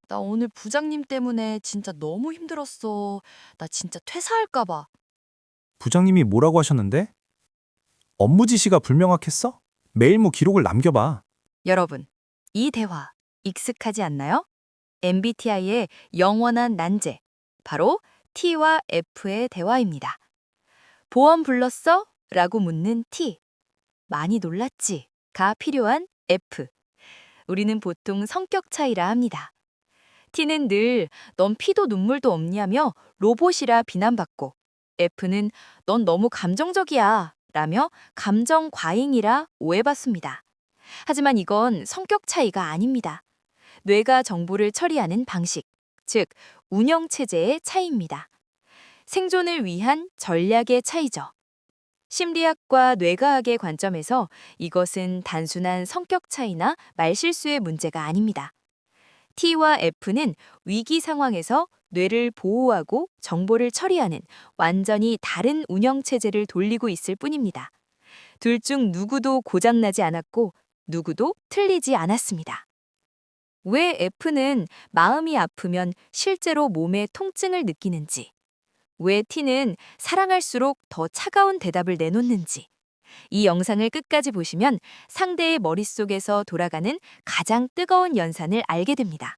나 오늘 부장님 때문에 진짜 너무 힘들었어. 나 진짜 퇴사할까 봐. 부장님이 뭐라고 하셨는데? 업무 지시가 불명확했어? 메일무 기록을 남겨봐. 여러분, 이 대화 익숙하지 않나요? MBTI의 영원한 난제, 바로 T와 F의 대화입니다. 보험 불렀어? 라고 묻는 T, 많이 놀랐지? 가 필요한 F. 우리는 보통 성격 차이라 합니다. T는 늘 넌 피도 눈물도 없냐며 로봇이라 비난받고, F는 넌 너무 감정적이야 라며 감정 과잉이라 오해받습니다. 하지만 이건 성격 차이가 아닙니다. 뇌가 정보를 처리하는 방식, 즉 운영 체제의 차이입니다. 생존을 위한 전략의 차이죠. 심리학과 뇌과학의 관점에서 이것은 단순한 성격 차이나 말실수의 문제가 아닙니다. T와 F는 위기 상황에서 뇌를 보호하고 정보를 처리하는 완전히 다른 운영 체제를 돌리고 있을 뿐입니다. 둘 중 누구도 고장나지 않았고 누구도 틀리지 않았습니다. 왜 F는 마음이 아프면 실제로 몸에 통증을 느끼는지, 왜 T는 사랑할수록 더 차가운 대답을 내놓는지, 이 영상을 끝까지 보시면 상대의 머릿속에서 돌아가는 가장 뜨거운 연산을 알게 됩니다.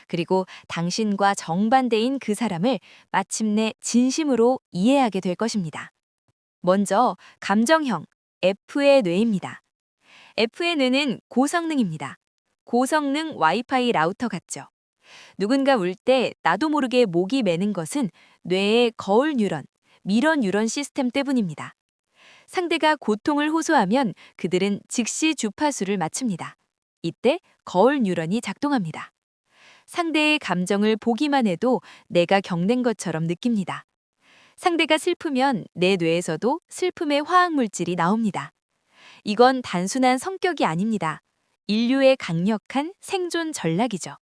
그리고 당신과 정반대인 그 사람을 마침내 진심으로 이해하게 될 것입니다. 먼저 감정형 F의 뇌입니다. F의 뇌는 고성능입니다. 고성능 와이파이 라우터 같죠. 누군가 울 때 나도 모르게 목이 메는 것은 뇌의 거울 뉴런, 미러 뉴런 시스템 때문입니다. 상대가 고통을 호소하면 그들은 즉시 주파수를 맞춥니다. 이때 거울 뉴런이 작동합니다. 상대의 감정을 보기만 해도 내가 겪는 것처럼 느낍니다. 상대가 슬프면 내 뇌에서도 슬픔의 화학물질이 나옵니다. 이건 단순한 성격이 아닙니다. 인류의 강력한 생존 전략이죠.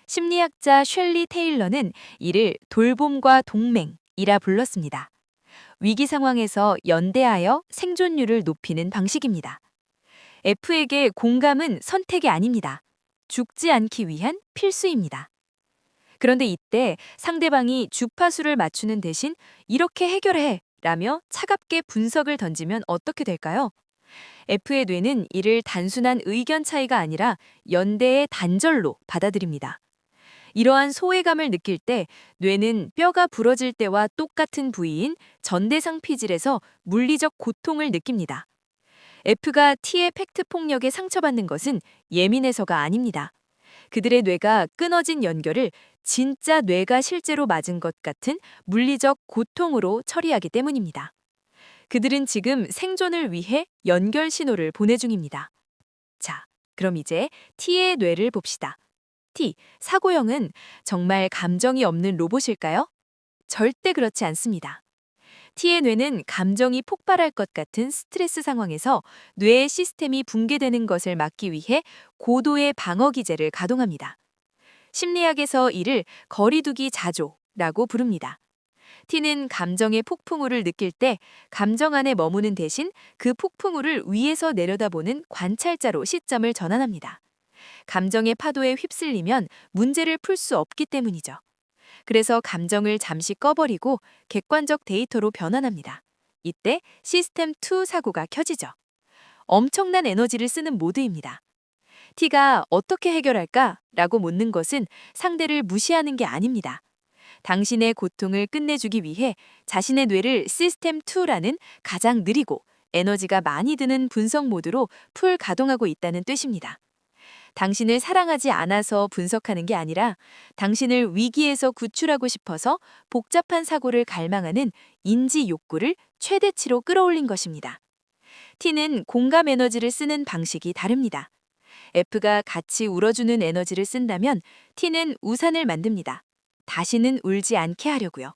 심리학자 쉘리 테일러는 이를 돌봄과 동맹이라 불렀습니다. 위기 상황에서 연대하여 생존율을 높이는 방식입니다. F에게 공감은 선택이 아닙니다. 죽지 않기 위한 필수입니다. 그런데 이때 상대방이 주파수를 맞추는 대신 이렇게 해결해 라며 차갑게 분석을 던지면 어떻게 될까요? F의 뇌는 이를 단순한 의견 차이가 아니라 연대의 단절로 받아들입니다. 이러한 소외감을 느낄 때 뇌는 뼈가 부러질 때와 똑같은 부위인 전대상 피질에서 물리적 고통을 느낍니다. F가 T의 팩트 폭력에 상처받는 것은 예민해서가 아닙니다. 그들의 뇌가 끊어진 연결을 진짜 뇌가 실제로 맞은 것 같은 물리적 고통으로 처리하기 때문입니다. 그들은 지금 생존을 위해 연결 신호를 보내 중입니다. 자, 그럼 이제 T의 뇌를 봅시다. T, 사고형은 정말 감정이 없는 로봇일까요? 절대 그렇지 않습니다. T의 뇌는 감정이 폭발할 것 같은 스트레스 상황에서 뇌의 시스템이 붕괴되는 것을 막기 위해 고도의 방어 기제를 가동합니다. 심리학에서 이를 거리두기 자조라고 부릅니다. T는 감정의 폭풍우를 느낄 때 감정 안에 머무는 대신 그 폭풍우를 위에서 내려다보는 관찰자로 시점을 전환합니다. 감정의 파도에 휩쓸리면 문제를 풀 수 없기 때문이죠. 그래서 감정을 잠시 꺼버리고 객관적 데이터로 변환합니다. 이때 시스템 2 사고가 켜지죠. 엄청난 에너지를 쓰는 모드입니다. T가 어떻게 해결할까? 라고 묻는 것은 상대를 무시하는 게 아닙니다. 당신의 고통을 끝내주기 위해 자신의 뇌를 시스템 2라는 가장 느리고 에너지가 많이 드는 분석 모드로 풀 가동하고 있다는 뜻입니다. 당신을 사랑하지 않아서 분석하는 게 아니라 당신을 위기에서 구출하고 싶어서 복잡한 사고를 갈망하는 인지 욕구를 최대치로 끌어올린 것입니다. T는 공감 에너지를 쓰는 방식이 다릅니다. F가 같이 울어주는 에너지를 쓴다면 T는 우산을 만듭니다. 다시는 울지 않게 하려고요.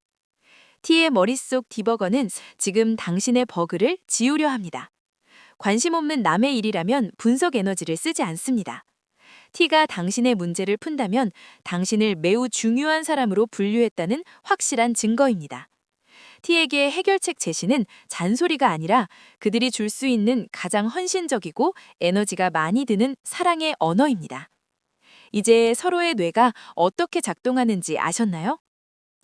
T의 머릿속 디버거는 지금 당신의 버그를 지우려 합니다. 관심 없는 남의 일이라면 분석 에너지를 쓰지 않습니다. T가 당신의 문제를 푼다면 당신을 매우 중요한 사람으로 분류했다는 확실한 증거입니다. T에게 해결책 제시는 잔소리가 아니라 그들이 줄 수 있는 가장 헌신적이고 에너지가 많이 드는 사랑의 언어입니다. 이제 서로의 뇌가 어떻게 작동하는지 아셨나요?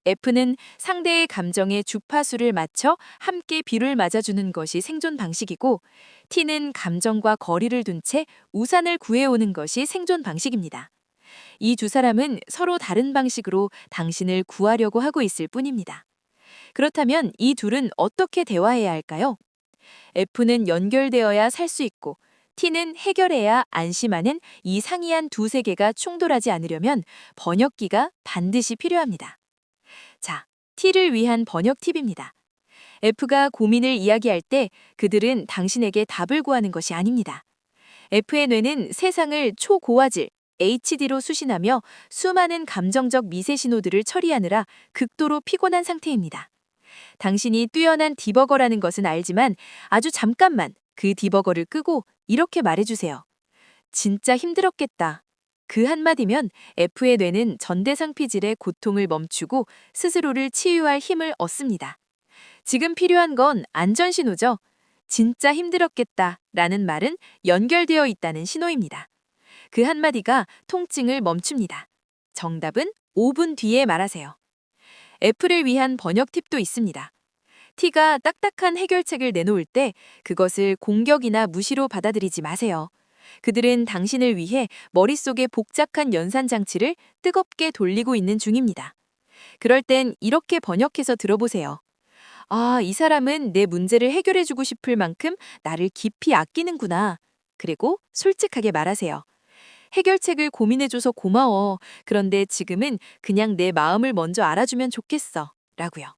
F는 상대의 감정에 주파수를 맞춰 함께 비를 맞아주는 것이 생존 방식이고, T는 감정과 거리를 둔 채 우산을 구해오는 것이 생존 방식입니다. 이 두 사람은 서로 다른 방식으로 당신을 구하려고 하고 있을 뿐입니다. 그렇다면 이 둘은 어떻게 대화해야 할까요? F는 연결되어야 살 수 있고, T는 해결해야 안심하는 이 상이한 두 세계가 충돌하지 않으려면 번역기가 반드시 필요합니다. 자, T를 위한 번역 팁입니다. F가 고민을 이야기할 때 그들은 당신에게 답을 구하는 것이 아닙니다. F의 뇌는 세상을 초고화질, HD로 수신하며 수많은 감정적 미세 신호들을 처리하느라 극도로 피곤한 상태입니다. 당신이 뛰어난 디버거라는 것은 알지만 아주 잠깐만 그 디버거를 끄고 이렇게 말해주세요. 진짜 힘들었겠다. 그 한마디면 F의 뇌는 전대상피질의 고통을 멈추고 스스로를 치유할 힘을 얻습니다. 지금 필요한 건 안전신호죠. 진짜 힘들었겠다 라는 말은 연결되어 있다는 신호입니다. 그 한마디가 통증을 멈춥니다. 정답은 5분 뒤에 말하세요. F를 위한 번역 팁도 있습니다. T가 딱딱한 해결책을 내놓을 때 그것을 공격이나 무시로 받아들이지 마세요. 그들은 당신을 위해 머릿속의 복잡한 연산장치를 뜨겁게 돌리고 있는 중입니다. 그럴 땐 이렇게 번역해서 들어보세요. 아, 이 사람은 내 문제를 해결해주고 싶을 만큼 나를 깊이 아끼는구나. 그리고 솔직하게 말하세요. 해결책을 고민해줘서 고마워. 그런데 지금은 그냥 내 마음을 먼저 알아주면 좋겠어. 라고요.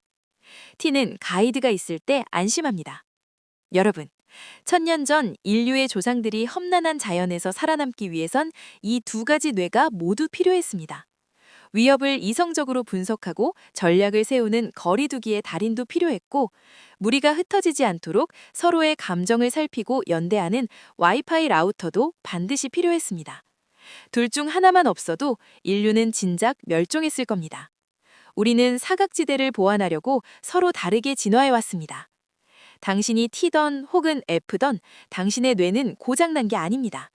T는 가이드가 있을 때 안심합니다. 여러분, 천년 전 인류의 조상들이 험난한 자연에서 살아남기 위해선 이 두 가지 뇌가 모두 필요했습니다. 위협을 이성적으로 분석하고 전략을 세우는 거리두기의 달인도 필요했고, 무리가 흩어지지 않도록 서로의 감정을 살피고 연대하는 와이파이 라우터도 반드시 필요했습니다. 둘 중 하나만 없어도 인류는 진작 멸종했을 겁니다. 우리는 사각지대를 보완하려고 서로 다르게 진화해왔습니다. 당신이 T던 혹은 F던 당신의 뇌는 고장난 게 아닙니다.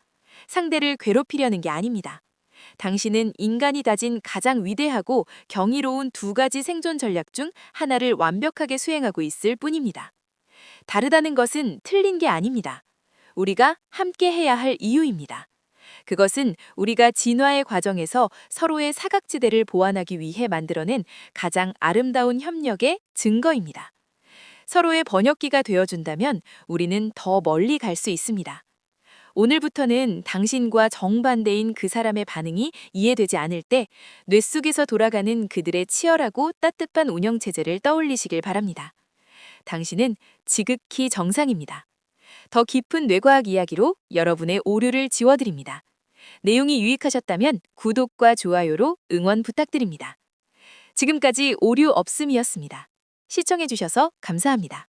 상대를 괴롭히려는 게 아닙니다. 당신은 인간이 다진 가장 위대하고 경이로운 두 가지 생존 전략 중 하나를 완벽하게 수행하고 있을 뿐입니다. 다르다는 것은 틀린 게 아닙니다. 우리가 함께 해야 할 이유입니다. 그것은 우리가 진화의 과정에서 서로의 사각지대를 보완하기 위해 만들어낸 가장 아름다운 협력의 증거입니다. 서로의 번역기가 되어준다면 우리는 더 멀리 갈 수 있습니다. 오늘부터는 당신과 정반대인 그 사람의 반응이 이해되지 않을 때 뇌 속에서 돌아가는 그들의 치열하고 따뜻한 운영체제를 떠올리시길 바랍니다. 당신은 지극히 정상입니다. 더 깊은 뇌과학 이야기로 여러분의 오류를 지워드립니다. 내용이 유익하셨다면 구독과 좋아요로 응원 부탁드립니다. 지금까지 오류 없음이었습니다. 시청해주셔서 감사합니다.